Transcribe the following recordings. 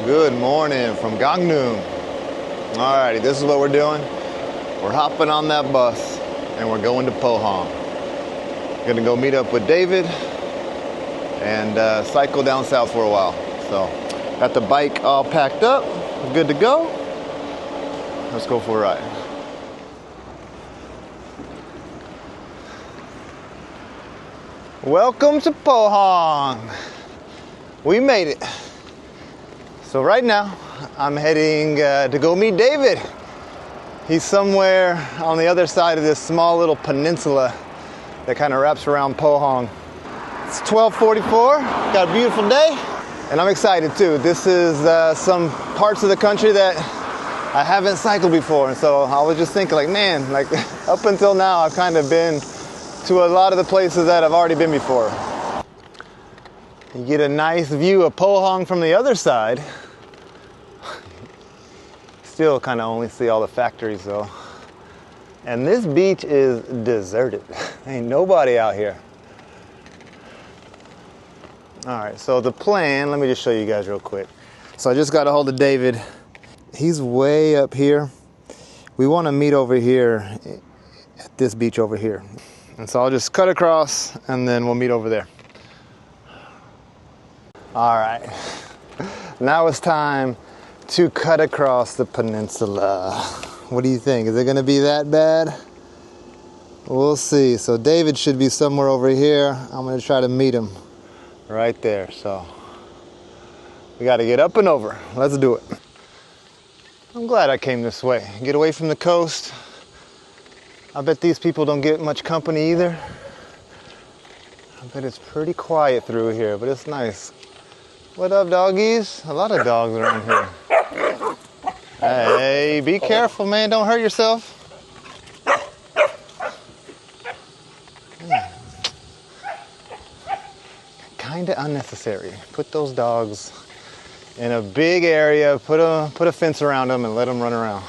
Good morning from Gangneung. Alrighty, this is what we're doing. We're hopping on that bus and we're going to Pohang. Gonna go meet up with David and cycle down south for a while. So, got the bike all packed up, good to go. Let's go for a ride. Welcome to Pohang. We made it. So right now, I'm heading to go meet David. He's somewhere on the other side of this small little peninsula that kind of wraps around Pohang. It's 12:44, got a beautiful day, and I'm excited too. This is some parts of the country that I haven't cycled before, and so I was just thinking like, man, like up until now, I've kind of been to a lot of the places that I've already been before. You get a nice view of Pohang from the other side. Still kind of only see all the factories though. And this beach is deserted. Ain't nobody out here. All right, so the plan, let me just show you guys real quick. So I just got a hold of David. He's way up here. We want to meet over here at this beach over here. And so I'll just cut across and then we'll meet over there. All right, now it's time to cut across the peninsula. What do you think? Is it gonna be that bad? We'll see. So David should be somewhere over here. I'm gonna try to meet him right there. So we gotta get up and over. Let's do it. I'm glad I came this way. Get away from the coast. I bet these people don't get much company either. I bet it's pretty quiet through here, but it's nice. What up, doggies? A lot of dogs around here. Hey, be careful, man. Don't hurt yourself. Kinda unnecessary. Put those dogs in a big area, put a fence around them and let them run around.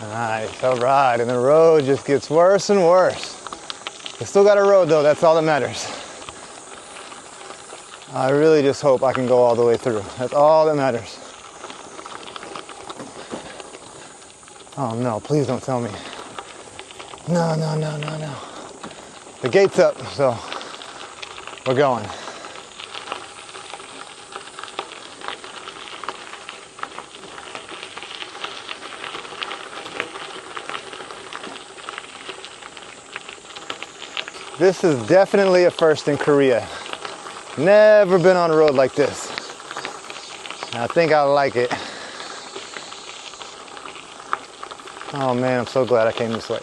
Nice, all right, and the road just gets worse and worse. We still got a road though, that's all that matters. I really just hope I can go all the way through. That's all that matters. Oh no, please don't tell me. No. The gate's up, so we're going. This is definitely a first in Korea. Never been on a road like this. I think I like it. Oh man, I'm so glad I came this way.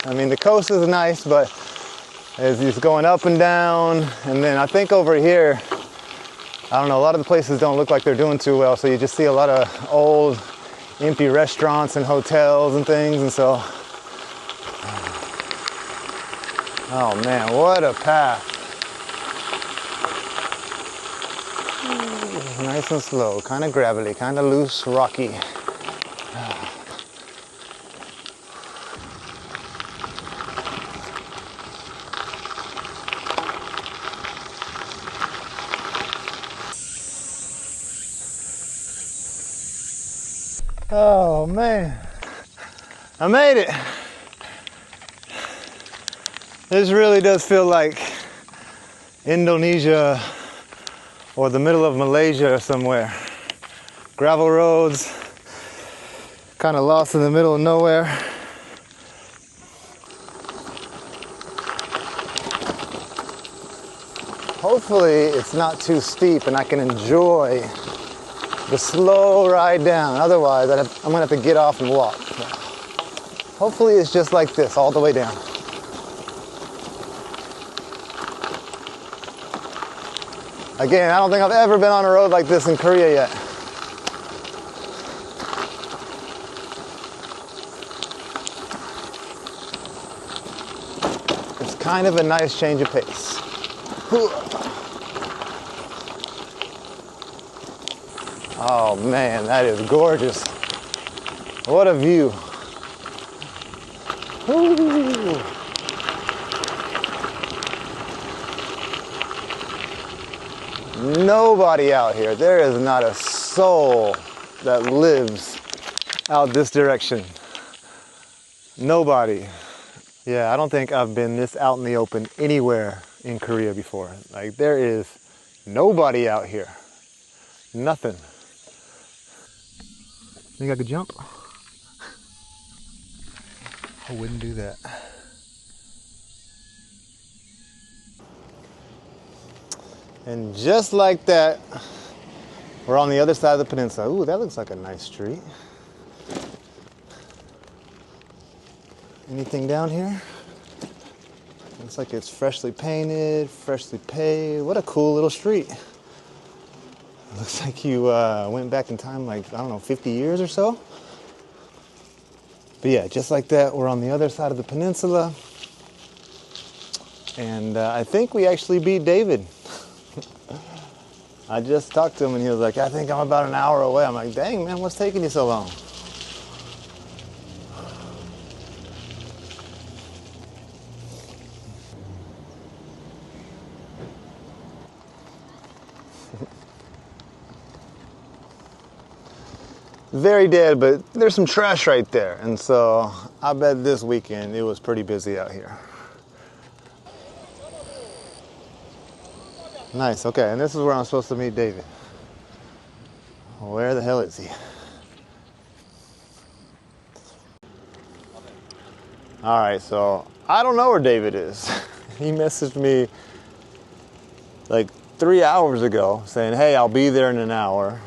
I mean, the coast is nice, but it's just going up and down. And then I think over here, I don't know, a lot of the places don't look like they're doing too well. So you just see a lot of old, empty restaurants and hotels and things. And so, oh man, what a path. Nice and slow, kind of gravelly, kind of loose, rocky. Oh man, I made it. This really does feel like Indonesia or the middle of Malaysia or somewhere. Gravel roads, kind of lost in the middle of nowhere. Hopefully it's not too steep and I can enjoy the slow ride down. Otherwise, I'm gonna have to get off and walk. Hopefully it's just like this all the way down. Again, I don't think I've ever been on a road like this in Korea yet. It's kind of a nice change of pace. Oh man, that is gorgeous. What a view. Ooh. nobody out here. There is not a soul that lives out this direction. Nobody. Yeah, I don't think I've been this out in the open anywhere in Korea before. Like, there is nobody out here. Nothing. Think I could jump? I wouldn't do that. And just like that, we're on the other side of the peninsula. Ooh, that looks like a nice street. Anything down here? Looks like it's freshly painted, freshly paved. What a cool little street. Looks like you went back in time like, I don't know, 50 years or so. But yeah, just like that, we're on the other side of the peninsula. And I think we actually beat David. I just talked to him and he was like, I think I'm about an hour away. I'm like, dang, man, what's taking you so long? Very dead, but there's some trash right there. And so I bet this weekend it was pretty busy out here. Nice, okay, and this is where I'm supposed to meet David. Where the hell is he? All right, so I don't know where David is. He messaged me like 3 hours ago saying, hey, I'll be there in an hour.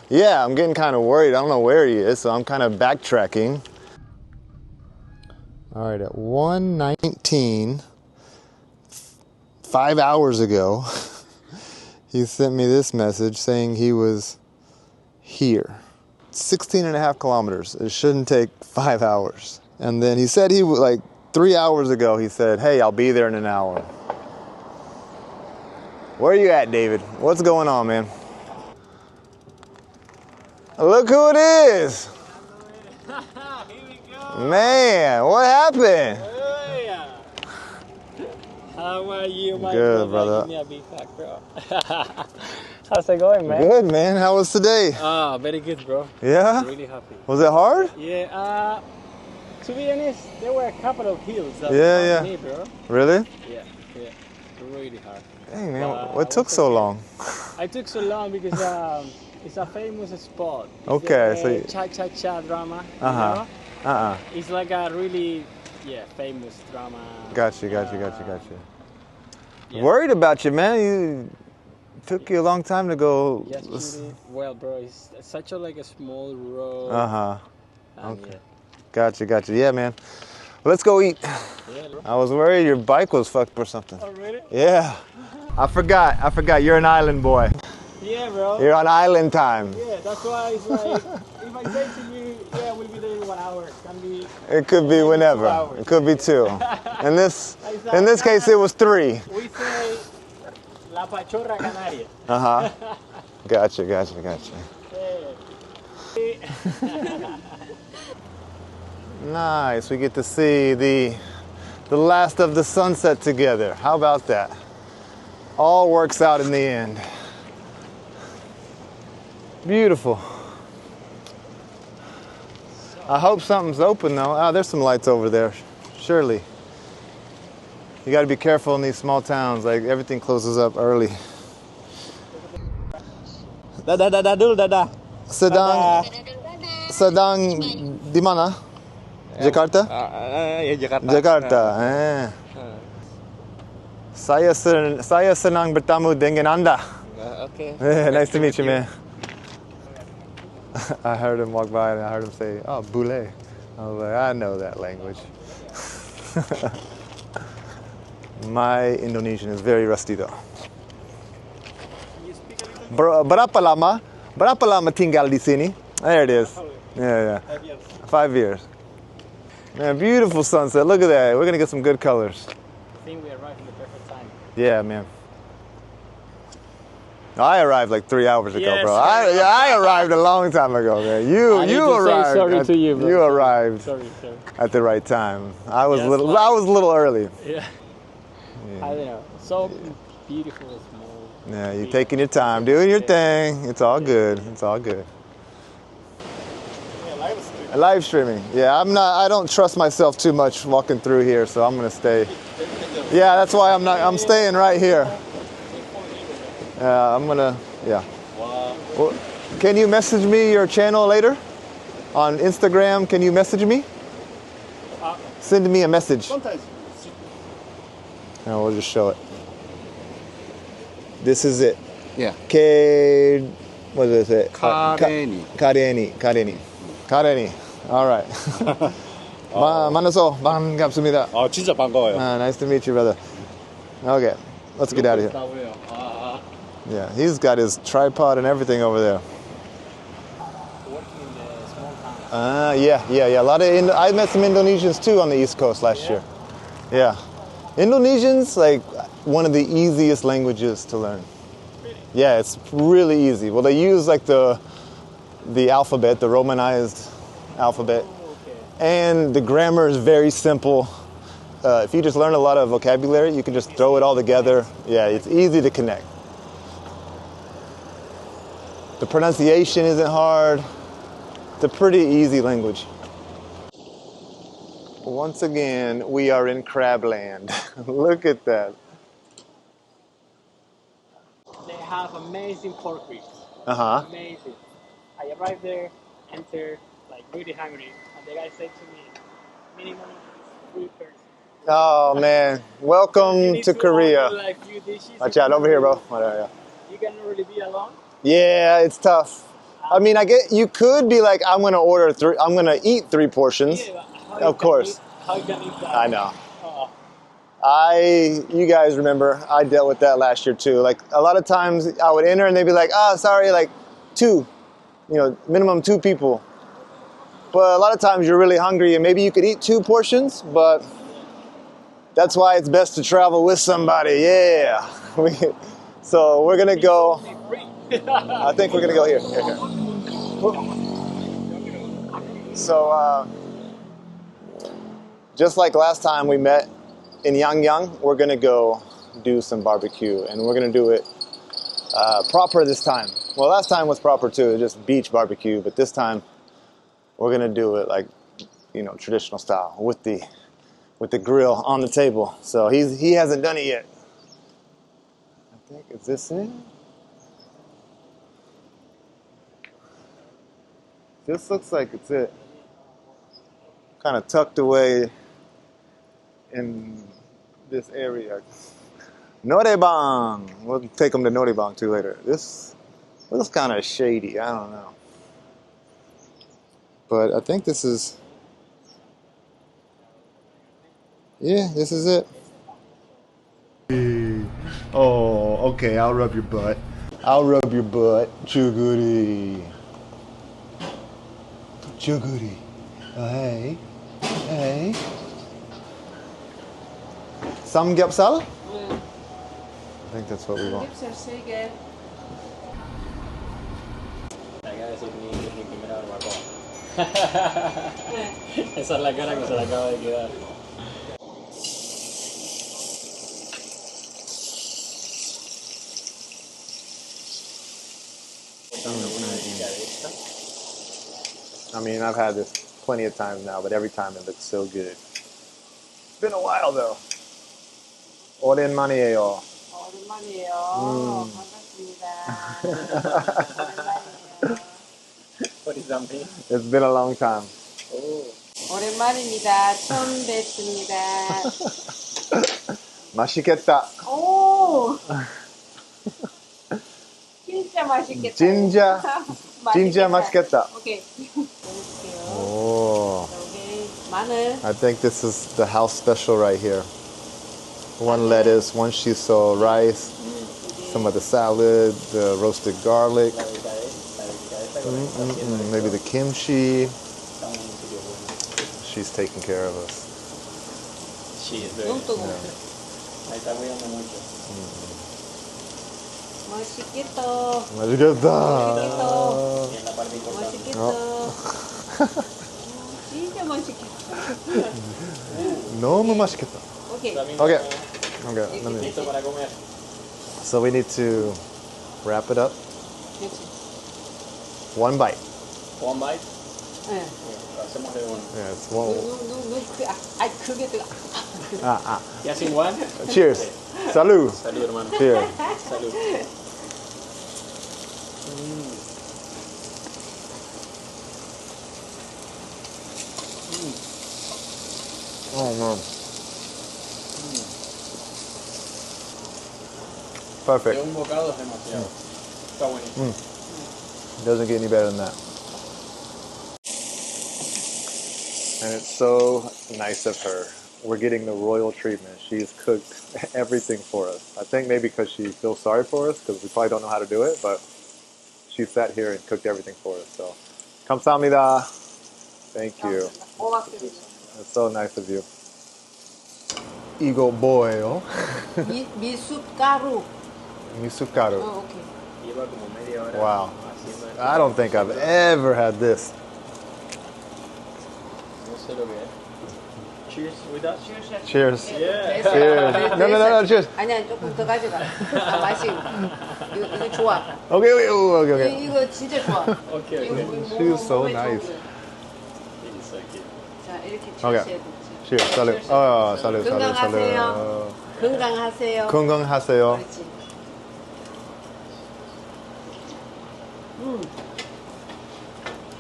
Yeah, I'm getting kind of worried. I don't know where he is, so I'm kind of backtracking. All right, at 1:19, 5 hours ago, he sent me this message saying he was here. 16.5 kilometers. It shouldn't take 5 hours. And then he said he was like 3 hours ago, he said, hey, I'll be there in an hour. Where are you at, David? What's going on, man? Look who it is. Here we go. Man, what happened? Oh, yeah. How are you, my Good, brother. Give me a big hug, bro. How's it going, man? Good, man. How was today? Very good, bro. Yeah? Really happy. Was it hard? Yeah, to be honest, there were a couple of hills that Yeah. me, bro. Really? Yeah, really hard. Dang, man. What took so long? I took so long because it's a famous spot. It's Okay, so cha-cha-cha drama. Uh-huh. You know? It's like a really, famous drama. Gotcha. Yeah. Worried about you, man. You took you a long time to go. Yes, well, bro, it's such a small road. Okay. Gotcha. Yeah, man. Let's go eat. Yeah, bro. I was worried your bike was fucked or something. Oh, really? Yeah. I forgot. You're an island boy. Yeah, bro. You're on island time. Yeah, that's why it's like, if I say to you, we'll be there in 1 hour, It could be whenever. 2 hours. It could be 2. In this case, it was 3. We say La Pachorra Canaria. Gotcha. Nice. We get to see the last of the sunset together. How about that? All works out in the end. Beautiful. I hope something's open though. Oh, there's some lights over there. Surely. You got to be careful in these small towns. Like everything closes up early. Dada. Sedang di mana? Jakarta? Jakarta. Jakarta. Saya senang bertemu dengan Anda. Okay. Nice to meet you, man. I heard him walk by and I heard him say, oh, boule. I was like, I know that language. My Indonesian is very rusty though. Berapa lama tinggal di sini? There it is. Yeah. 5 years. Man, beautiful sunset. Look at that. We're gonna get some good colors. I think we arrived in the perfect time. Yeah, man. I arrived like 3 hours ago, Yes, bro. sorry. I arrived a long time ago, man. You arrived. Sorry to you, bro. You arrived Sorry. at the right time. I was Yes, a little early. Yeah. I don't know. So beautiful, small. Yeah, you're taking your time, doing your thing. It's all good. It's all good. Yeah, live stream. Live streaming. Yeah, I don't trust myself too much walking through here, so I'm gonna stay. Yeah, that's why I'm staying right here. Yeah. Wow. Well, can you message me your channel later? On Instagram, can you message me? Send me a message. Sometimes. And we'll just show it. This is it. Yeah. What does it say? Kareni. Kareni. All right. 만나서 반갑습니다. 진짜 반가워요. Nice to meet you, brother. Okay, let's get out of here. Yeah, he's got his tripod and everything over there. Working in the small town. Yeah. A lot of I met some Indonesians too on the East Coast last year. Yeah, Indonesian's like one of the easiest languages to learn. Really? Yeah, it's really easy. Well, they use like the alphabet, the Romanized alphabet, and the grammar is very simple. If you just learn a lot of vocabulary, you can just throw it all together. Yeah, it's easy to connect. The pronunciation isn't hard. It's a pretty easy language. Once again, we are in Crabland. Look at that. They have amazing pork ribs. Uh-huh. Amazing. I arrived there, entered, like really hungry, and the guy said to me, minimum 3 persons. Oh man, You welcome need to Korea. order, like, few dishes. Watch out, over here, bro. Yeah. You cannot really be alone. Yeah, it's tough. I mean, you could be like, I'm gonna eat 3 portions. Yeah, but Of course. How you can eat that? I know. Oh, You guys remember, I dealt with that last year too. Like a lot of times I would enter and they'd be like, sorry, like 2, minimum 2 people. But a lot of times you're really hungry and maybe you could eat 2 portions, but that's why it's best to travel with somebody. Yeah. So we're gonna go, I think we're gonna go here. Here. So just like last time we met in Yangyang, we're gonna go do some barbecue, and we're gonna do it proper this time. Well, last time was proper too, just beach barbecue, but this time we're gonna do it like, traditional style with the grill on the table. So he hasn't done it yet. I think, is this it? This looks like it's it. Kind of tucked away in this area. Norebang. We'll take them to Norebang too later. This looks kind of shady. I don't know. But I think this is... Yeah, this is it. Oh, okay. I'll rub your butt. Chuguri. Hey. Samgyeopsal? I think that's what we want. Esa es la cara que se le acaba de quedar. I mean, I've had this plenty of times now, but every time it looks so good. It's been a while though. 오랜만이에요. What does that mean? It's been a long time. Oh. 오랜만입니다. 처음 뵙습니다. 맛있겠다. 오! 진짜 맛있겠다. 진짜 맛있겠다. 오케이. Oh. 오케이. 마늘. I think this is the house special right here. 1 lettuce, 1 shiso rice, some of the salad, the roasted garlic, maybe the kimchi. She's taking care of us. She is very. Ahí está cuidando mucho. 맛있겠다. 맛있겠다. Y en la parte importante. 맛있겠다. 진짜 맛있겠다. 너무 맛있겠다. 오케이. Okay. Listo para comer. So we need to wrap it up. 그렇지. One bite. One bite. 예. Hacemos de uno. Yes. One. 그게 또. ¿Y así one? Cheers. Salud. Salud, hermano. Cheers. Salud. Oh man. Perfect. De un bocado es demasiado. Está buenísimo. Doesn't get any better than that. And it's so nice of her. We're getting the royal treatment. She's cooked everything for us. I think maybe because she feels sorry for us, because we probably don't know how to do it, but she sat here and cooked everything for us. So, 감사합니다. Thank you. 고맙습니다. It's so nice of you. 이거 뭐예요? 미숫가루. 미숫가루. 오케이. Lleva como media hora. Wow. haciendo esto. I don't think I've ever had this. No sé lo que es. Cheers with that. Cheers. Yeah. Cheers. No, cheers. 아니야, 조금 더 가져가. 맛이. 이거 좋아. Okay. 이거 진짜 좋아. Okay, 이거 okay. She was so 몸에 nice. It's 좋은 거. so cute. 자, 이렇게 Okay. 주셔야 돼. Cheers. Salud. Oh, salud, salud, 건강하세요. salud. 건강하세요. 건강하세요. 그렇지.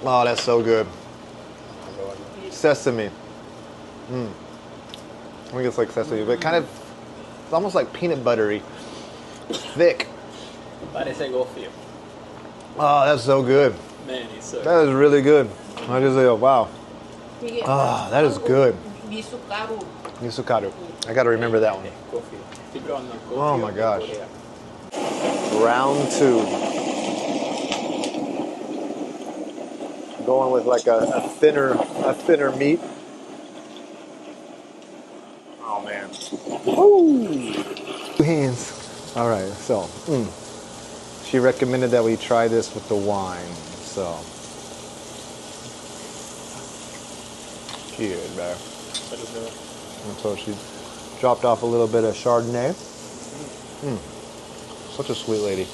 Oh, that's so good. Sesame. I think it's like sesame, but kind of, it's almost like peanut buttery. Thick. Parece gofio. Oh, that's so good. Man, it's so That is really good. I just say, wow. 이게 Ah, that is good. 미숫가루. Misokaru. I got to remember that one. gofio. Estoy probando el gofio Oh my de gosh. Corea. Round 2. Going with like a thinner meat. Oh man. Woo! 2 hands. All right, so she recommended that we try this with the wine. So good, man. Salud, bro. And so she dropped off a little bit of Chardonnay. Such a sweet lady.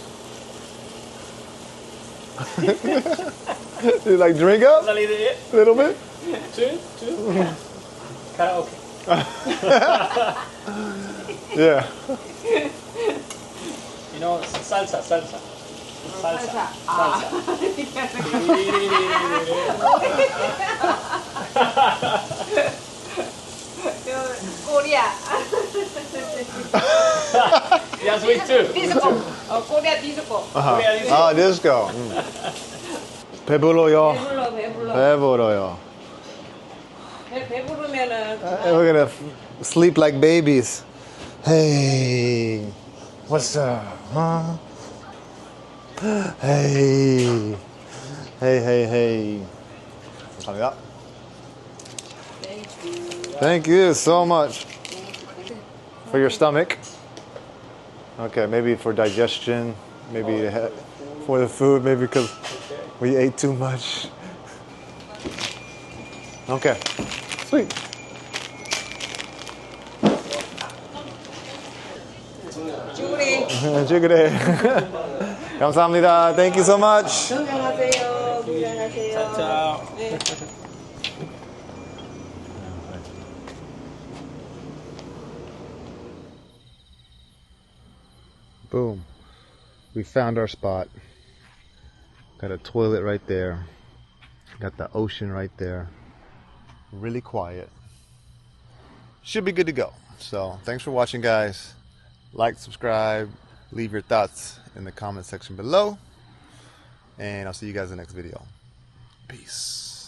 You like drink up Salí de it. a little bit? Two. Karaoke. Yeah. You know, salsa. 살사. 코리아. Yeah, sweet too. 디스코. 코리아 디스코. Korea disco. Ah, disco. 배불러요. 배불러. 배불러요. 배부르면은 We're gonna sleep like babies. Hey, what's up? Huh? Hey. 감사합니다. Thank you so much for your stomach. Okay, maybe for digestion, maybe for the food, maybe because we ate too much. Okay, sweet. 쭈그리. 찌그레. 감사합니다. Thank you so much. 건강하세요. 건강하세요. Chao. 네. Boom. We found our spot. Got a toilet right there. Got the ocean right there. Really quiet. Should be good to go. So thanks for watching, guys. Like, subscribe, leave your thoughts in the comment section below. And I'll see you guys in the next video. Peace.